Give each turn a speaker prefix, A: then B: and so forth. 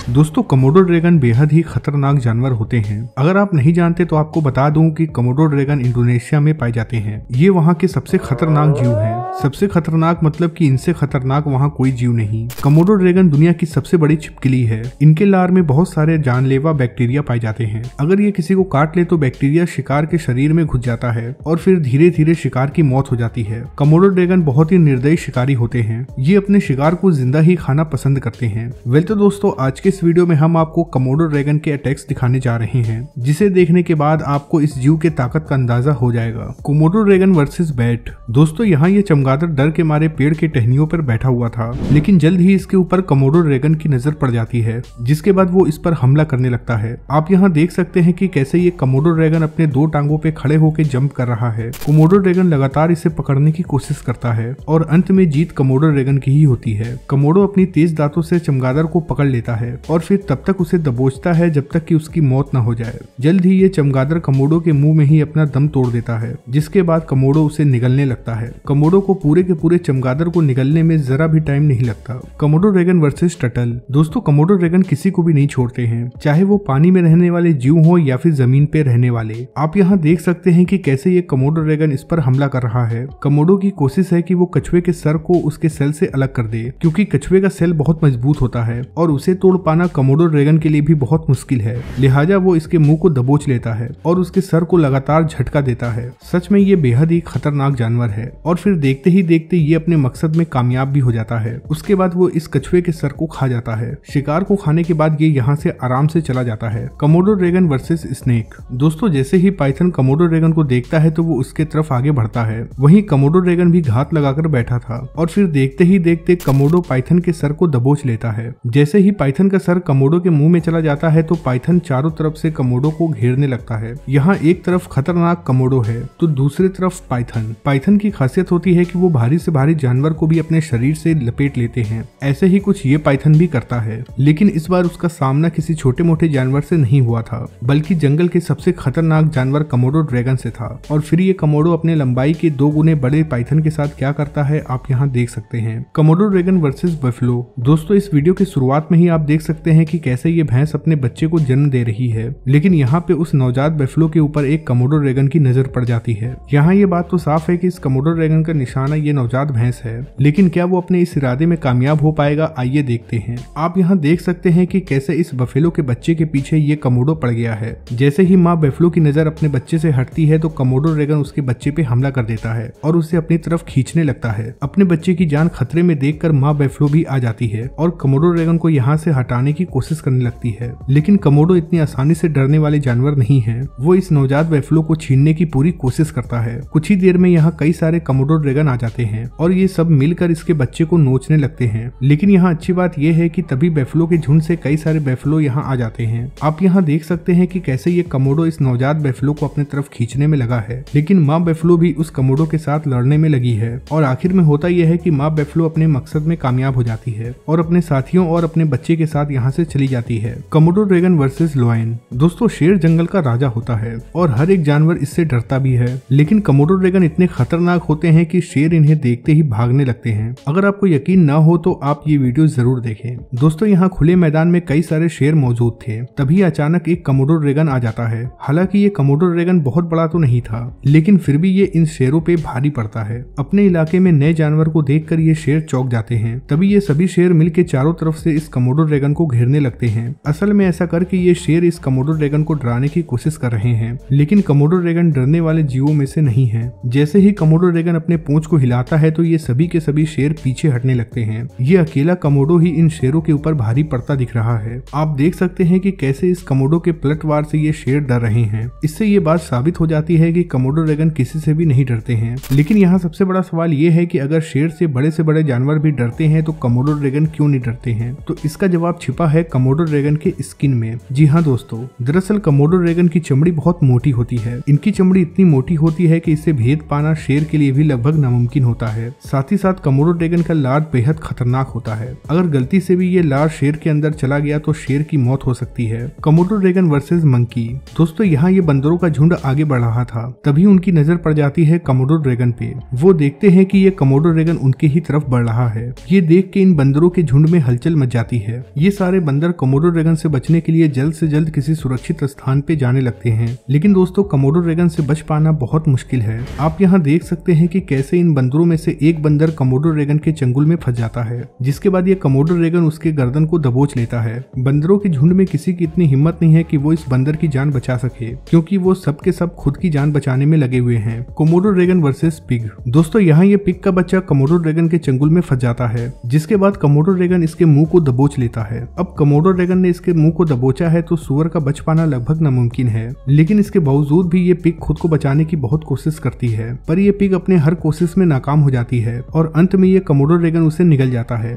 A: दोस्तों Komodo dragon बेहद ही खतरनाक जानवर होते हैं। अगर आप नहीं जानते तो आपको बता दूं कि कोमोडो ड्रैगन इंडोनेशिया में पाए जाते हैं। ये वहाँ के सबसे खतरनाक जीव हैं। सबसे खतरनाक मतलब कि इनसे खतरनाक वहाँ कोई जीव नहीं। कोमोडो ड्रैगन दुनिया की सबसे बड़ी छिपकली है। इनके लार में बहुत सारे जानलेवा बैक्टीरिया पाए जाते हैं। अगर ये किसी को काट ले तो बैक्टीरिया शिकार के शरीर में घुस जाता है और फिर धीरे धीरे शिकार की मौत हो जाती है। कोमोडो ड्रैगन बहुत ही निर्दयी शिकारी होते हैं। ये अपने शिकार को जिंदा ही खाना पसंद करते हैं। वेल तो दोस्तों आज के इस वीडियो में हम आपको कोमोडो ड्रैगन के अटैक्स दिखाने जा रहे हैं, जिसे देखने के बाद आपको इस जीव के ताकत का अंदाजा हो जाएगा। Komodo dragon versus bat. दोस्तों यहाँ ये चमगादड़ डर के मारे पेड़ के टहनियों पर बैठा हुआ था, लेकिन जल्द ही इसके ऊपर कोमोडो ड्रैगन की नजर पड़ जाती है, जिसके बाद वो इस पर हमला करने लगता है। आप यहाँ देख सकते हैं कि कैसे ये कोमोडो ड्रैगन अपने दो टांगों पे खड़े होकर जंप कर रहा है। कोमोडो ड्रैगन लगातार इसे पकड़ने की कोशिश करता है और अंत में जीत कोमोडो ड्रैगन की ही होती है। कोमोडो अपनी तेज दांतों से चमगादड़ को पकड़ लेता है और फिर तब तक उसे दबोचता है जब तक कि उसकी मौत न हो जाए। जल्द ही ये चमगादड़ कोमोडो के मुंह में ही अपना दम तोड़ देता है, जिसके बाद कोमोडो उसे निगलने लगता है। कोमोडो को पूरे के पूरे चमगादड़ को निगलने में जरा भी टाइम नहीं लगता। Komodo dragon versus turtle. दोस्तों कोमोडो ड्रैगन किसी को भी नहीं छोड़ते हैं, चाहे वो पानी में रहने वाले जीव हो या फिर जमीन पे रहने वाले। आप यहाँ देख सकते हैं कि कैसे ये कोमोडो ड्रैगन इस पर हमला कर रहा है। कोमोडो की कोशिश है कि वो कछुए के सर को उसके सेल से अलग कर दे, क्योंकि कछुए का सेल बहुत मजबूत होता है और उसे तोड़ पाना कोमोडो ड्रैगन के लिए भी बहुत मुश्किल है। लिहाजा वो इसके मुंह को दबोच लेता है और उसके सर को लगातार झटका देता है। सच में ये बेहद ही खतरनाक जानवर है और फिर देखते ही देखते ये अपने मकसद में कामयाब भी हो जाता है। उसके बाद वो इस कछुए के सर को खा जाता है। शिकार को खाने के बाद ये यहाँ से आराम से चला जाता है। Komodo dragon versus snake. दोस्तों जैसे ही पाइथन कोमोडो ड्रैगन को देखता है तो वो उसके तरफ आगे बढ़ता है। वहीं कोमोडो ड्रैगन भी घात लगाकर बैठा था और फिर देखते ही देखते कोमोडो पाइथन के सर को दबोच लेता है। जैसे ही पाइथन का सर कोमोडो के मुंह में चला जाता है तो पाइथन चारों तरफ से कोमोडो को घेरने लगता है। यहाँ एक तरफ खतरनाक कोमोडो है तो दूसरी तरफ पाइथन। पाइथन की खासियत होती है कि वो भारी से भारी जानवर को भी अपने शरीर से लपेट लेते हैं। ऐसे ही कुछ ये पाइथन भी करता है, लेकिन इस बार उसका सामना किसी छोटे मोटे जानवर से नहीं हुआ था, बल्कि जंगल के सबसे खतरनाक जानवर कोमोडो ड्रैगन से था। और फिर ये कोमोडो अपने लंबाई के 2 गुने बड़े पाइथन के साथ क्या करता है आप यहाँ देख सकते हैं। Komodo dragon versus buffalo. दोस्तों इस वीडियो की शुरुआत में ही आप देख सकते हैं कि कैसे ये भैंस अपने बच्चे को जन्म दे रही है, लेकिन यहाँ पे उस नवजात बफेलो के ऊपर एक कोमोडो ड्रैगन की नजर पड़ जाती है। यहाँ ये बात तो साफ है कि इस कोमोडो ड्रैगन का निशाना ये नवजात भैंस है, लेकिन क्या वो अपने इस इरादे में कामयाब हो पाएगा, आइए देखते हैं। आप यहाँ देख सकते हैं कि कैसे इस बफेलो के बच्चे के पीछे ये कोमोडो पड़ गया है। जैसे ही माँ बफेलो की नजर अपने बच्चे से हटती है तो कोमोडो ड्रैगन उसके बच्चे पे हमला कर देता है और उसे अपनी तरफ खींचने लगता है। अपने बच्चे की जान खतरे में देखकर माँ बफेलो भी आ जाती है और कोमोडो ड्रैगन को यहाँ से हटाने की कोशिश करने लगती है, लेकिन कोमोडो इतनी आसानी से डरने वाले जानवर नहीं है। वो इस नवजात बफेलो को छीनने की पूरी कोशिश करता है। कुछ ही देर में यहाँ कई सारे कोमोडो ड्रैगन आ जाते हैं और ये सब मिलकर इसके बच्चे को नोचने लगते हैं। लेकिन यहाँ अच्छी बात यह है कि तभी बफेलो के झुंड से कई सारे बफेलो यहाँ आ जाते हैं। आप यहाँ देख सकते हैं कि कैसे ये कोमोडो इस नवजात बफेलो को अपने तरफ खींचने में लगा है, लेकिन माँ बफेलो भी उस कोमोडो के साथ लड़ने में लगी है। और आखिर में होता यह है कि माँ बफेलो अपने मकसद में कामयाब हो जाती है और अपने साथियों और अपने बच्चे के साथ यहाँ से चली जाती है। Komodo dragon versus lion. दोस्तों शेर जंगल का राजा होता है और हर एक जानवर इससे डरता भी है, लेकिन कोमोडो ड्रैगन इतने खतरनाक होते हैं कि शेर इन्हें देखते ही भागने लगते हैं। अगर आपको यकीन न हो तो आप ये वीडियो जरूर देखें। दोस्तों यहाँ खुले मैदान में कई सारे शेर मौजूद थे, तभी अचानक एक कोमोडो ड्रैगन आ जाता है। हालांकि ये कोमोडो ड्रैगन बहुत बड़ा तो नहीं था, लेकिन फिर भी ये इन शेरों पे भारी पड़ता है। अपने इलाके में नए जानवर को देखकर ये शेर चौंक जाते हैं। तभी ये सभी शेर मिलकर चारों तरफ से इस कोमोडो ड्रैगन को घेरने लगते हैं। असल में ऐसा करके ये शेर इस कोमोडो ड्रैगन को डराने की कोशिश कर रहे हैं, लेकिन कोमोडो ड्रैगन डरने वाले जीवों में से नहीं है। जैसे ही कोमोडो ड्रैगन अपने पूंछ को हिलाता है तो ये सभी के सभी शेर पीछे हटने लगते हैं। ये अकेला कोमोडो ही इन शेरों के ऊपर भारी पड़ता दिख रहा है। आप देख सकते हैं कि कैसे इस कोमोडो के पलटवार से ये शेर डर रहे हैं। इससे ये बात साबित हो जाती है कि कोमोडो ड्रैगन किसी से भी नहीं डरते हैं। लेकिन यहाँ सबसे बड़ा सवाल ये है कि अगर शेर से बड़े जानवर भी डरते हैं तो कोमोडो ड्रैगन क्यों नहीं डरते हैं? तो इसका जवाब छिपा है कोमोडो ड्रैगन के स्किन में। जी हाँ दोस्तों, दरअसल कोमोडो ड्रैगन की चमड़ी बहुत मोटी होती है। इनकी चमड़ी इतनी मोटी होती है कि इसे भेद पाना शेर के लिए भी लगभग नामुमकिन होता है। साथ ही साथ कोमोडो ड्रैगन का लार बेहद खतरनाक होता है। अगर गलती से भी ये लार शेर के अंदर चला गया तो शेर की मौत हो सकती है। Komodo dragon versus monkey. दोस्तों यहाँ ये बंदरों का झुंड आगे बढ़ रहा था, तभी उनकी नजर पड़ जाती है कोमोडो ड्रैगन पे। वो देखते हैं कि ये कोमोडो ड्रैगन उनके ही तरफ बढ़ रहा है। ये देख के इन बंदरों के झुंड में हलचल मच जाती है। ये सारे बंदर कोमोडो ड्रैगन से बचने के लिए जल्द से जल्द किसी सुरक्षित स्थान पे जाने लगते हैं। लेकिन दोस्तों कोमोडो ड्रैगन से बच पाना बहुत मुश्किल है। आप यहाँ देख सकते हैं कि कैसे इन बंदरों में से एक बंदर कोमोडो ड्रैगन के चंगुल में फंस जाता है, जिसके बाद ये कोमोडो ड्रैगन उसके गर्दन को दबोच लेता है। बंदरों के झुंड में किसी की इतनी हिम्मत नहीं है कि वो इस बंदर की जान बचा सके, क्योंकि वो सब के सब खुद की जान बचाने में लगे हुए हैं। Komodo dragon versus pig. दोस्तों यहाँ ये पिग का बच्चा कोमोडो ड्रैगन के चंगुल में फंस जाता है, जिसके बाद कोमोडो ड्रैगन इसके मुंह को दबोच लेता है। अब कोमोडो ड्रैगन ने इसके मुंह को दबोचा है तो सुअर का बच पाना लगभग नामुमकिन है। लेकिन इसके बावजूद भी ये पिग खुद को बचाने की बहुत कोशिश करती है, पर ये पिग अपने हर कोशिश में नाकाम हो जाती है और अंत में ये कोमोडो ड्रैगन उसे निगल जाता है।